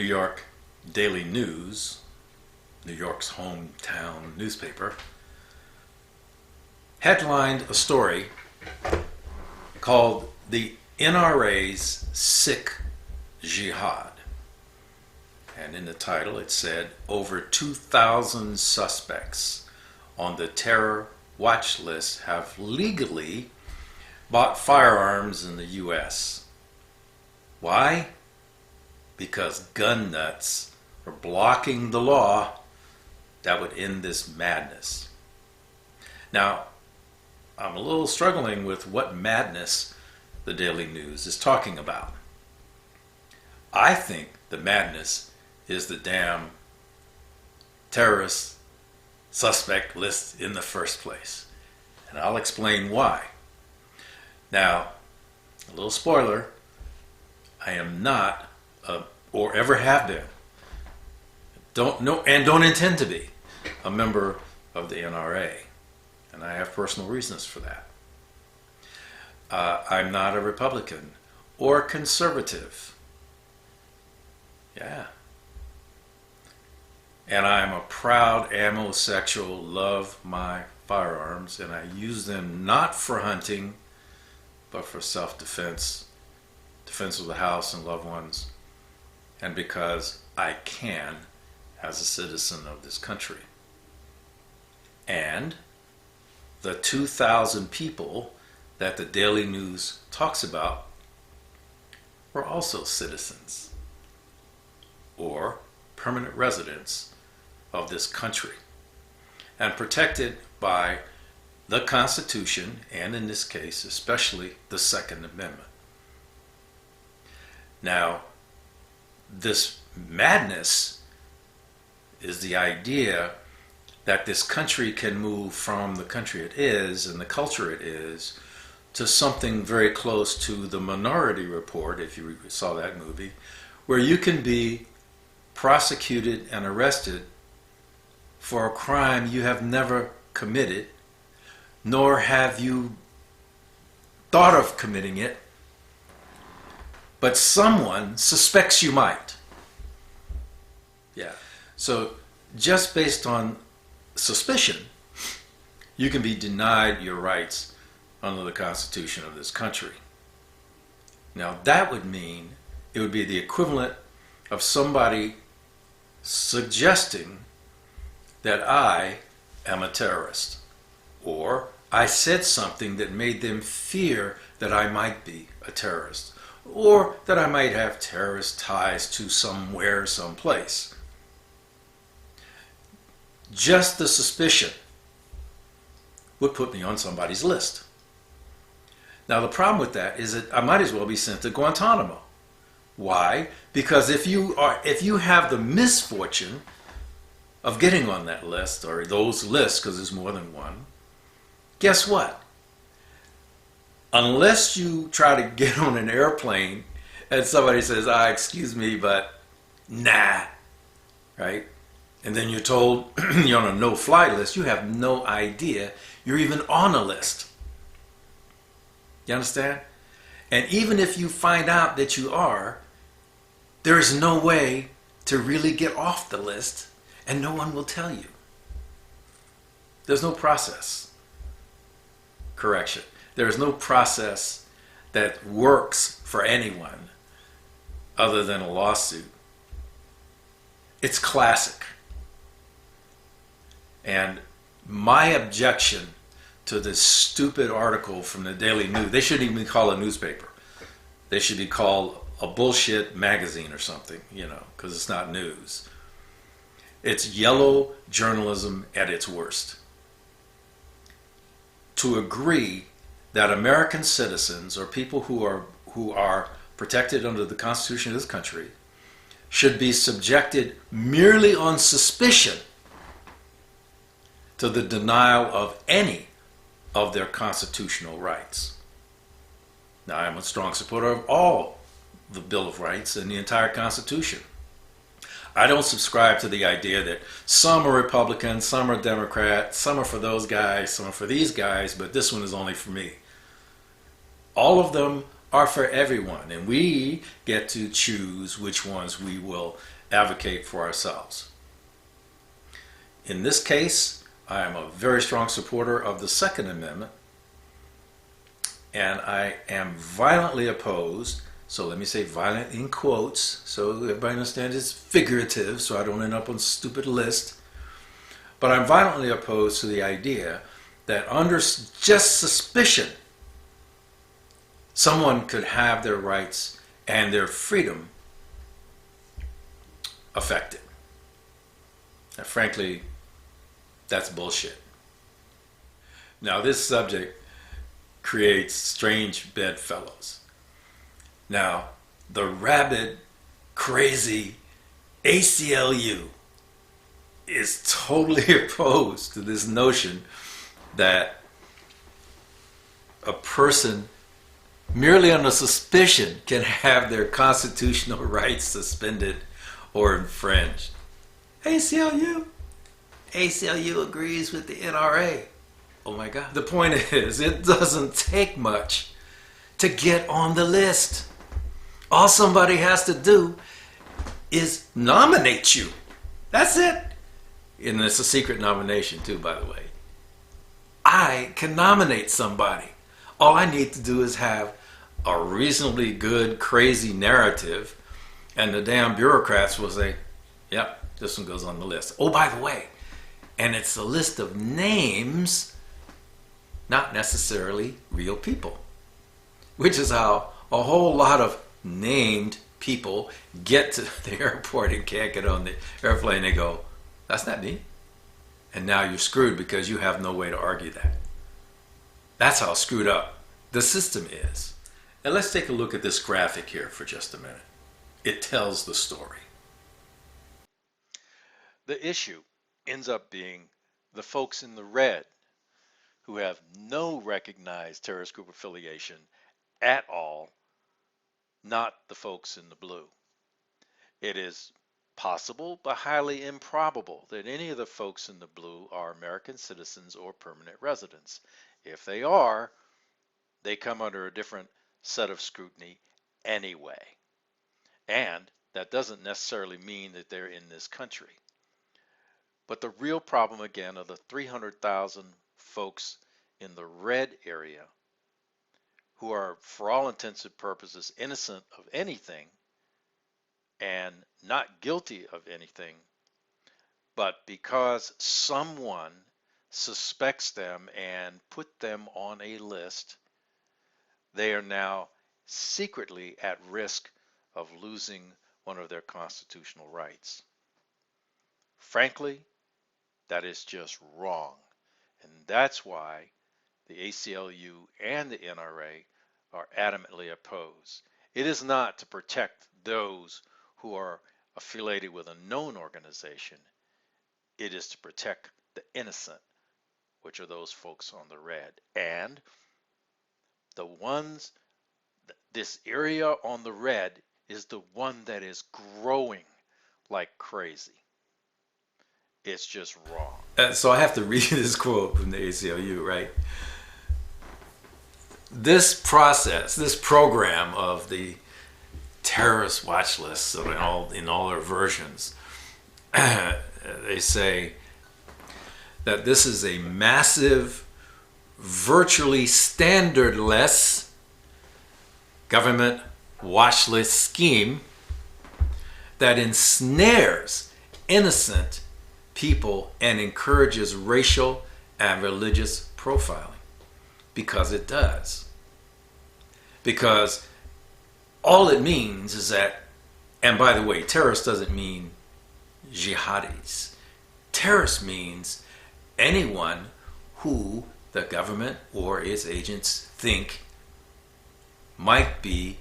York Daily News, New York's hometown newspaper, headlined a story called "The NRA's Sick Jihad." And in the title it said, over 2,000 suspects on the terror watch list have legally bought firearms in the U.S. Why? Because gun nuts are blocking the law that would end this madness. Now, I'm a little struggling with what madness the Daily News is talking about. I think the madness is the damn terrorist suspect list in the first place. And I'll explain why. Now, a little spoiler, I am not, or ever have been, don't know, and don't intend to be, a member of the NRA. And I have personal reasons for that. I'm not a Republican or conservative. Yeah. And I'm a proud amosexual, love my firearms, and I use them not for hunting, but for self-defense, defense of the house and loved ones, and because I can as a citizen of this country. And the 2,000 people that the Daily News talks about were also citizens or permanent residents of this country and protected by the Constitution, and in this case especially the Second Amendment. Now, this madness is the idea that this country can move from the country it is and the culture it is to something very close to the Minority Report, if you saw that movie, where you can be prosecuted and arrested for a crime you have never committed, nor have you thought of committing it, but someone suspects you might. Yeah. So just based on suspicion, you can be denied your rights under the Constitution of this country. Now that would mean it would be the equivalent of somebody suggesting that I am a terrorist, or I said something that made them fear that I might be a terrorist, or that I might have terrorist ties to somewhere, someplace. Just the suspicion would put me on somebody's list. Now the problem with that is that I might as well be sent to Guantanamo. Why? Because if you have the misfortune of getting on that list, or those lists, because there's more than one, guess what? Unless you try to get on an airplane and somebody says, excuse me, but nah, right? And then you're told you're on a no-fly list, you have no idea you're even on a list. You understand? And even if you find out that you are, there is no way to really get off the list, and no one will tell you. There's no process. Correction. There is no process that works for anyone other than a lawsuit. It's classic. And my objection to this stupid article from the Daily News, they shouldn't even be called a newspaper. They should be called a bullshit magazine or something, because it's not news. It's yellow journalism at its worst. To agree that American citizens, or people who are protected under the Constitution of this country, should be subjected merely on suspicion to the denial of any of their constitutional rights. Now, I'm a strong supporter of all the Bill of Rights and the entire Constitution. I don't subscribe to the idea that some are Republicans, some are Democrats, some are for those guys, some are for these guys, but this one is only for me. All of them are for everyone, and we get to choose which ones we will advocate for ourselves. In this case, I am a very strong supporter of the Second Amendment, and I am violently opposed, so let me say violent in quotes, so everybody understands it's figurative, so I don't end up on a stupid list. But I'm violently opposed to the idea that under just suspicion, someone could have their rights and their freedom affected. And frankly, that's bullshit. Now, this subject creates strange bedfellows. Now, the rabid, crazy ACLU is totally opposed to this notion that a person merely on a suspicion can have their constitutional rights suspended or infringed. ACLU agrees with the NRA. Oh my God. The point is, it doesn't take much to get on the list. All somebody has to do is nominate you. That's it. And it's a secret nomination too, by the way. I can nominate somebody. All I need to do is have a reasonably good, crazy narrative, and the damn bureaucrats will say, yep, this one goes on the list. Oh, by the way, and it's a list of names, not necessarily real people, which is how a whole lot of named people get to the airport and can't get on the airplane. They go, that's not me. And now you're screwed because you have no way to argue that. That's how screwed up the system is. And let's take a look at this graphic here for just a minute. It tells the story. The issue ends up being the folks in the red who have no recognized terrorist group affiliation at all, not the folks in the blue. It is possible but highly improbable that any of the folks in the blue are American citizens or permanent residents. If they are, they come under a different set of scrutiny anyway. And that doesn't necessarily mean that they're in this country. But the real problem, again, are the 300,000 folks in the red area who are, for all intents and purposes, innocent of anything and not guilty of anything, but because someone suspects them and put them on a list, they are now secretly at risk of losing one of their constitutional rights. Frankly, that is just wrong. And that's why the ACLU and the NRA are adamantly opposed. It is not to protect those who are affiliated with a known organization. It is to protect the innocent, which are those folks on the red. And the ones, this area on the red is the one that is growing like crazy. It's just wrong. So I have to read this quote from the ACLU, right? This process, this program of the terrorist watch lists in all their versions, they say that this is a massive, virtually standardless government watch list scheme that ensnares innocent people and encourages racial and religious profiling, because it does. Because all it means is that, and by the way, terrorist doesn't mean jihadis. Terrorist means anyone who the government or its agents think might be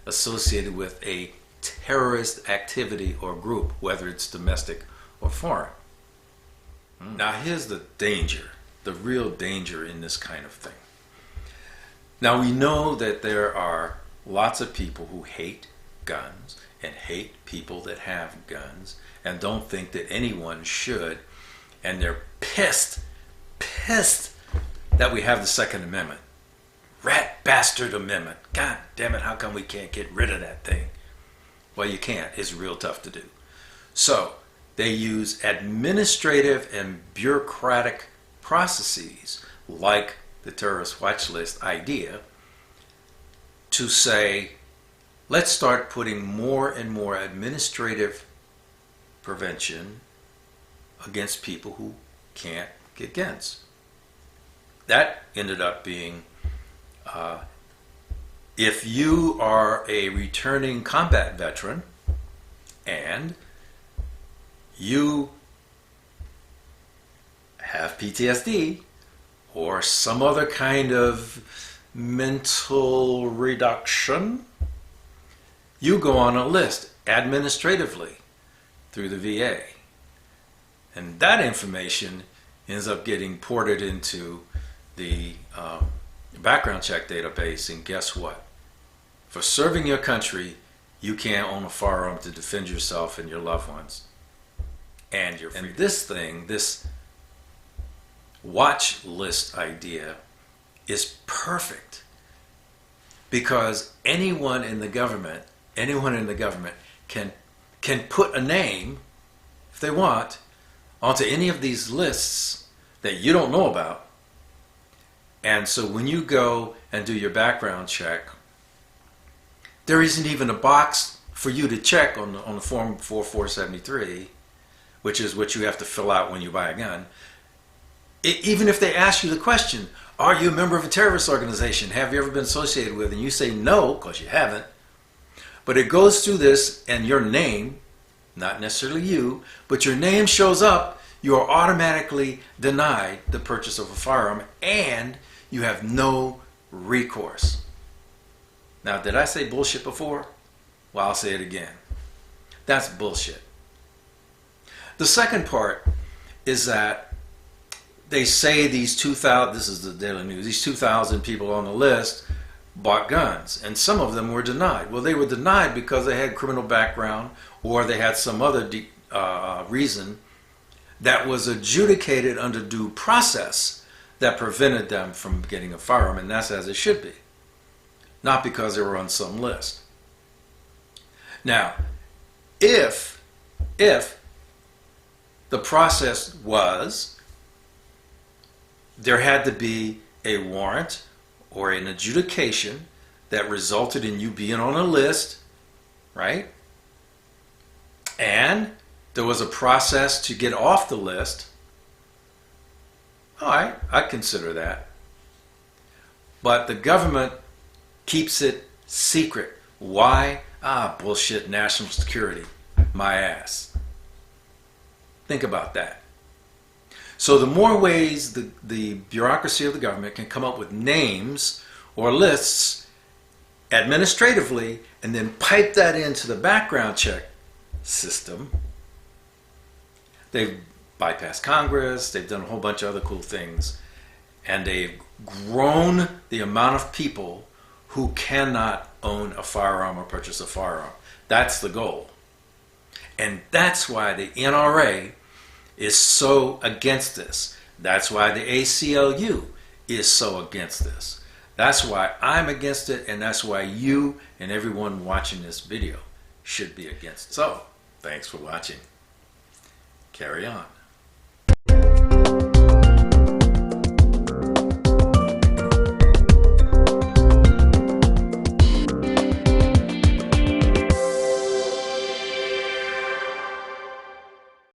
associated with a terrorist activity or group, whether it's domestic or foreign. Now here's the danger, the real danger in this kind of thing. Now we know that there are lots of people who hate guns and hate people that have guns and don't think that anyone should, and they're pissed that we have the Second Amendment. Rat bastard amendment. God damn it, how come we can't get rid of that thing? Well, you can't. It's real tough to do. So they use administrative and bureaucratic processes like the terrorist watch list idea to say, let's start putting more and more administrative prevention against people who can't get guns. That ended up being, if you are a returning combat veteran and you have PTSD or some other kind of mental reduction, you go on a list administratively through the VA. And that information ends up getting ported into the background check database, and guess what? For serving your country, you can't own a firearm to defend yourself and your loved ones. And this thing, this watch list idea is perfect because anyone in the government can put a name, if they want, onto any of these lists that you don't know about. And so when you go and do your background check, there isn't even a box for you to check on the form 4473, which is what you have to fill out when you buy a gun. Even if they ask you the question, are you a member of a terrorist organization? Have you ever been associated with? And you say no, because you haven't. But it goes through this, and your name, not necessarily you, but your name shows up, you are automatically denied the purchase of a firearm, and you have no recourse. Now, did I say bullshit before? Well, I'll say it again. That's bullshit. The second part is that they say these 2,000, this is the Daily News, these 2,000 people on the list bought guns, and some of them were denied. Well, they were denied because they had criminal background or they had some other reason that was adjudicated under due process that prevented them from getting a firearm, and that's as it should be, not because they were on some list. Now, if the process was there had to be a warrant or an adjudication that resulted in you being on a list, right? And there was a process to get off the list, all right, I'd consider that. But the government keeps it secret. Why? Bullshit, national security. My ass. Think about that. So the more ways the bureaucracy of the government can come up with names or lists administratively and then pipe that into the background check system, they've bypassed Congress, they've done a whole bunch of other cool things, and they've grown the amount of people who cannot own a firearm or purchase a firearm. That's the goal. And that's why the NRA is so against this. That's why the ACLU is so against this. That's why I'm against it, and that's why you and everyone watching this video should be against it. So, thanks for watching. Carry on.